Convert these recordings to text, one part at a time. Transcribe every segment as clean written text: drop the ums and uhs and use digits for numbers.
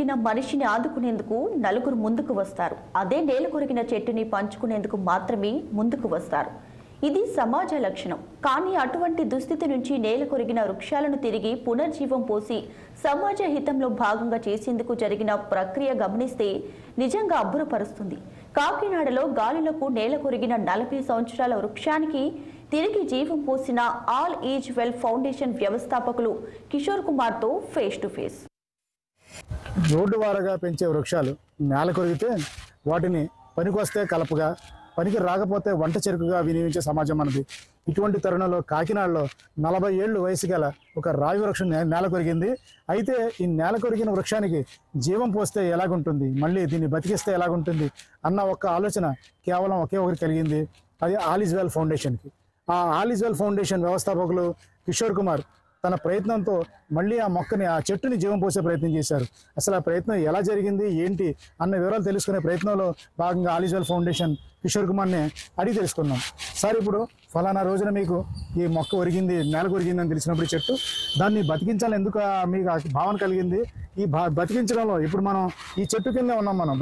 కొరికిన మనిషిని ఆదుకునేందుకు నలుగురు ముందుకు వస్తారు. అదే నేల కొరికిన చెట్టుని పంచుకునేందుకు మాత్రమే ముందుకు వస్తారు. ఇది సమాజ లక్షణం. కానీ అటువంటి దుస్థితి నుంచి నేల కొరిగిన వృక్షాలను తిరిగి పునర్జీవం పోసి సమాజ హితంలో భాగంగా చేసేందుకు జరిగిన ప్రక్రియ గమనిస్తే నిజంగా అబ్బురపరుస్తుంది. కాకినాడలో గాలులకు నేల కొరిగిన 40 సంవత్సరాల వృక్షానికి తిరిగి జీవం పోసిన ఆల్ ఈజ్ వెల్ ఫౌండేషన్ వ్యవస్థాపకులు కిషోర్ కుమార్తో ఫేస్ టు ఫేస్. రోడ్డు వారగా పెంచే వృక్షాలు నేల కొరిగితే వాటిని పనికొస్తే కలపగా, పనికి రాకపోతే వంట చెరుకుగా వినియోగించే సమాజం మనది. ఇటువంటి తరుణంలో కాకినాడలో 40 ఏళ్ళు వయసు గల ఒక రావి వృక్షం నేల కొరిగింది. అయితే ఈ నేల కొరిగిన వృక్షానికి జీవం పోస్తే ఎలాగుంటుంది, మళ్ళీ దీన్ని బతికిస్తే ఎలాగుంటుంది అన్న ఒక ఆలోచన కేవలం ఒకే ఒకటి కలిగింది. అది ఆల్ ఈజ్ వెల్ ఫౌండేషన్కి. ఆ ఆల్ ఈజ్ వెల్ ఫౌండేషన్ వ్యవస్థాపకులు కిషోర్ కుమార్ తన ప్రయత్నంతో మళ్ళీ ఆ మొక్కని, ఆ చెట్టుని జీవం పోసే ప్రయత్నం చేశారు. అసలు ఆ ప్రయత్నం ఎలా జరిగింది, ఏంటి అన్న వివరాలు తెలుసుకునే ప్రయత్నంలో భాగంగా all is well foundation Kishore కుమార్ని అడిగి తెలుసుకున్నాం. సార్, ఇప్పుడు ఫలానా రోజున మీకు ఈ మొక్క ఒరిగింది, నేల కొరిగింది అని తెలిసినప్పుడు చెట్టు, దాన్ని బతికించాలని ఎందుకు మీకు ఆ భావన కలిగింది? ఈ బతికించడంలో ఇప్పుడు మనం ఈ చెట్టు కింద ఉన్నాం, మనం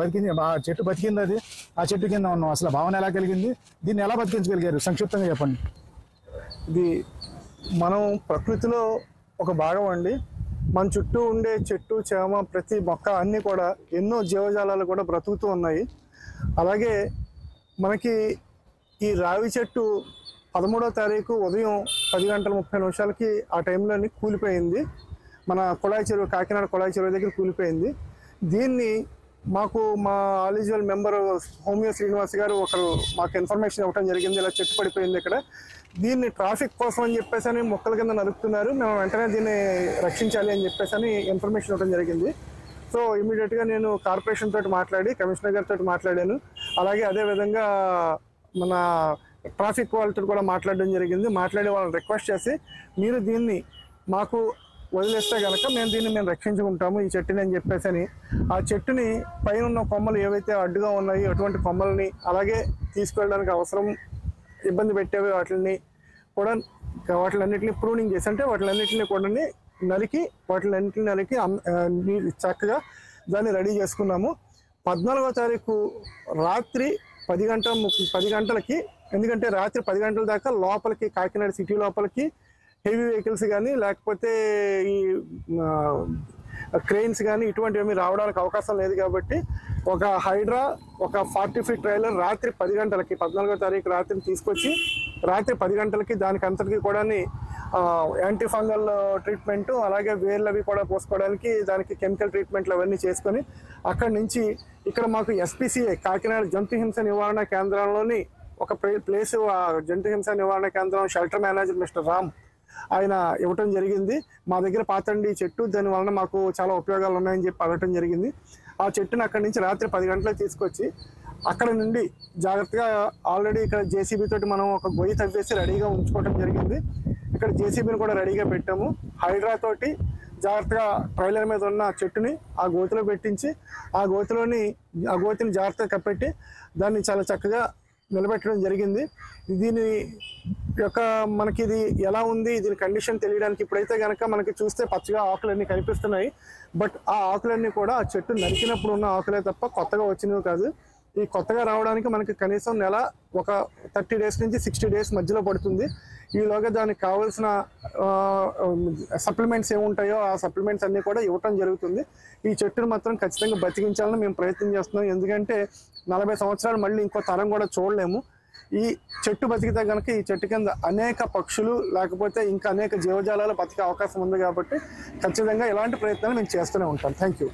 ఆ చెట్టు బతికింది, అది ఆ చెట్టు కింద ఉన్నాం. అసలు భావన ఎలా కలిగింది, దీన్ని ఎలా బతికించగలిగారు, సంక్షిప్తంగా చెప్పండి. ఇది మనం ప్రకృతిలో ఒక భాగం అండి. మన చుట్టూ ఉండే చెట్టు చేమ ప్రతి మొక్క అన్నీ కూడా ఎన్నో జీవజాలాలు కూడా బ్రతుకుతూ ఉన్నాయి. అలాగే మనకి ఈ రావి చెట్టు 13వ తారీఖు ఉదయం 10:30 ఆ టైంలోని కూలిపోయింది. మన కుళాయి చెరువు, కాకినాడ కుళాయి చెరువు దగ్గర కూలిపోయింది. దీన్ని మాకు మా all is well member homeo Srinivas గారు ఒకరు మాకు ఇన్ఫర్మేషన్ ఇవ్వడం జరిగింది. ఇలా చెట్టు పడిపోయింది ఇక్కడ, దీన్ని ట్రాఫిక్ కోసం అని చెప్పేసి మొక్కల కింద నరుకుతున్నారు, మేము వెంటనే దీన్ని రక్షించాలి అని చెప్పేసి ఇన్ఫర్మేషన్ ఇవ్వడం జరిగింది. సో ఇమీడియట్గా నేను కార్పొరేషన్ తోటి మాట్లాడి కమిషనర్ గారితో మాట్లాడాను. అలాగే అదేవిధంగా మన ట్రాఫిక్ వాళ్ళతో కూడా మాట్లాడడం జరిగింది. మాట్లాడి వాళ్ళని రిక్వెస్ట్ చేసి, మీరు దీన్ని మాకు వదిలేస్తే కనుక మేము రక్షించుకుంటాము ఈ చెట్టుని అని చెప్పేసి ఆ చెట్టుని పైన ఉన్న కొమ్మలు ఏవైతే అడ్డుగా ఉన్నాయో అటువంటి కొమ్మల్ని, అలాగే తీసుకెళ్ళడానికి అవసరం ఇబ్బంది పెట్టేవి వాటిలన్నింటినీ ప్రూనింగ్ చేసి, అంటే వాటిలన్నింటినీ కూడా నరికి చక్కగా దాన్ని రెడీ చేసుకున్నాము. 14వ తారీఖు రాత్రి 10 గంటలకి, ఎందుకంటే రాత్రి 10 గంటల దాకా లోపలికి, కాకినాడ సిటీ లోపలికి హెవీ వెహికల్స్ కానీ లేకపోతే ఈ క్రెయిన్స్ కానీ ఇటువంటివి రావడానికి అవకాశం లేదు. కాబట్టి ఒక హైడ్రా, ఒక 40 ఫీట్ ట్రైలర్ రాత్రి 10 గంటలకి 14వ తారీఖు రాత్రి తీసుకొచ్చి రాత్రి 10 గంటలకి దానికి అంతటికి కూడా యాంటీ ఫంగల్ ట్రీట్మెంటు, అలాగే వేర్లవి కూడా పోసుకోవడానికి దానికి కెమికల్ ట్రీట్మెంట్లు అవన్నీ చేసుకొని అక్కడి నుంచి ఇక్కడ మాకు SPCA కాకినాడ జంతు హింస నివారణ కేంద్రంలోని ఒక ప్లేస్, జంతు హింస నివారణ కేంద్రం షెల్టర్ మేనేజర్ మిస్టర్ రామ్ ఆయన ఇవ్వటం జరిగింది. మా దగ్గర పాతండి చెట్టు, దానివలన మాకు చాలా ఉపయోగాలు ఉన్నాయని చెప్పి అడగటం జరిగింది. ఆ చెట్టుని అక్కడి నుంచి రాత్రి 10 గంటలకు తీసుకొచ్చి అక్కడ నుండి జాగ్రత్తగా ఆల్రెడీ ఇక్కడ JCB తోటి మనం ఒక గొయ్యి తవ్వేసి రెడీగా ఉంచుకోవడం జరిగింది. ఇక్కడ JCBని కూడా రెడీగా పెట్టాము. హైడ్రా తోటి జాగ్రత్తగా ట్రైలర్ మీద ఉన్న చెట్టుని ఆ గోతిలో పెట్టించి ఆ గోతిని జాగ్రత్తగా కప్పెట్టి దాన్ని చాలా చక్కగా నిలబెట్టడం జరిగింది. దీని యొక్క మనకి ఇది ఎలా ఉంది, దీని కండిషన్ తెలియడానికి ఇప్పుడైతే కనుక మనకి చూస్తే పచ్చగా ఆకులన్నీ కనిపిస్తున్నాయి. బట్ ఆ ఆకులన్నీ కూడా ఆ చెట్టు నరికినప్పుడు ఉన్న ఆకులే తప్ప కొత్తగా వచ్చినవి కాదు. ఈ కొత్తగా రావడానికి మనకి కనీసం నెల, ఒక 30 డేస్ నుంచి 60 డేస్ మధ్యలో పడుతుంది. ఈలోగా దానికి కావాల్సిన సప్లిమెంట్స్ ఏముంటాయో ఆ సప్లిమెంట్స్ అన్నీ కూడా ఇవ్వటం జరుగుతుంది. ఈ చెట్టును మాత్రం ఖచ్చితంగా బతికించాలని మేము ప్రయత్నం చేస్తున్నాం. ఎందుకంటే 40 సంవత్సరాలు మళ్ళీ ఇంకో తరం కూడా చూడలేము. ఈ చెట్టు బతికితే కనుక ఈ చెట్టు కింద అనేక పక్షులు లేకపోతే ఇంకా అనేక జీవజాలాలు బతికే అవకాశం ఉంది. కాబట్టి ఖచ్చితంగా ఇలాంటి ప్రయత్నాలు మేము చేస్తూనే ఉంటాం. Thank you.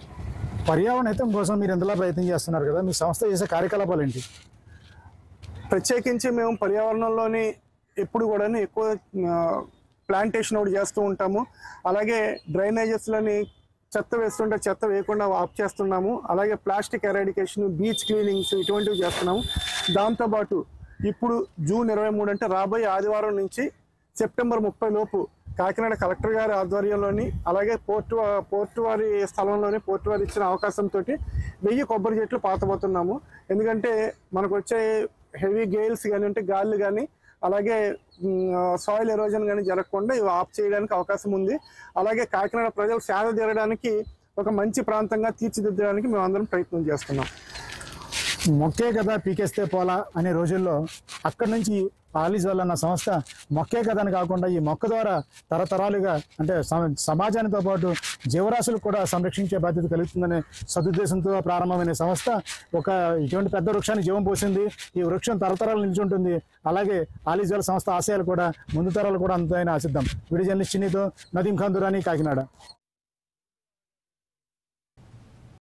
పర్యావరణ హితం కోసం మీరు ఎంతలా ప్రయత్నం చేస్తున్నారు కదా, మీ సంస్థ చేసే కార్యకలాపాలు ఏంటి? ప్రత్యేకించి మేము పర్యావరణంలోని ఎప్పుడు కూడా ఎక్కువ ప్లాంటేషన్ ఒకటి చేస్తూ ఉంటాము. అలాగే డ్రైనేజెస్లోని చెత్త వేస్తుంటే చెత్త వేయకుండా ఆఫ్ చేస్తున్నాము. అలాగే ప్లాస్టిక్ ఎరాడికేషన్, బీచ్ క్లీనింగ్స్ ఇటువంటివి చేస్తున్నాము. దాంతోపాటు ఇప్పుడు జూన్ 23 అంటే రాబోయే ఆదివారం నుంచి సెప్టెంబర్ 30 లోపు కాకినాడ కలెక్టర్ గారి ఆధ్వర్యంలోని, అలాగే పోర్టు వారి స్థలంలోని పోర్టు వారి ఇచ్చిన అవకాశంతో 1000 కొబ్బరి చెట్లు పాతబోతున్నాము. ఎందుకంటే మనకు వచ్చే హెవీ గేల్స్ కానీ అంటే గాళ్ళు కానీ అలాగే సాయిల్ ఎరోజన్ కానీ జరగకుండా ఇవి ఆఫ్ చేయడానికి అవకాశం ఉంది. అలాగే కాకినాడ ప్రజలు సేద తీరడానికి ఒక మంచి ప్రాంతంగా తీర్చిదిద్దడానికి మేము అందరం ప్రయత్నం చేస్తున్నాం. మొక్కే కదా పీకేస్తే పోలా అనే రోజుల్లో అక్కడి నుంచి ఆలీజ్వెల్ అన్న సంస్థ మొక్కే కదా అని కాకుండా ఈ మొక్క ద్వారా తరతరాలుగా అంటే సమాజానితో పాటు జీవరాశులకు కూడా సంరక్షించే బాధ్యత కలుగుతుందనే సదుద్దేశంతో ప్రారంభమైన సంస్థ ఇటువంటి పెద్ద వృక్షానికి జీవం పోసింది. ఈ వృక్షం తరతరాలు నిల్చుంటుంది. అలాగే ఆలీజ్వెల్ సంస్థ ఆశయాలు కూడా ముందు తరాలు కూడా అందుతాయని ఆశిద్దాం. వీడియో జర్నలిస్ట్ చిన్నీతో నదీం ఖాన్ దురానీ, కాకినాడ.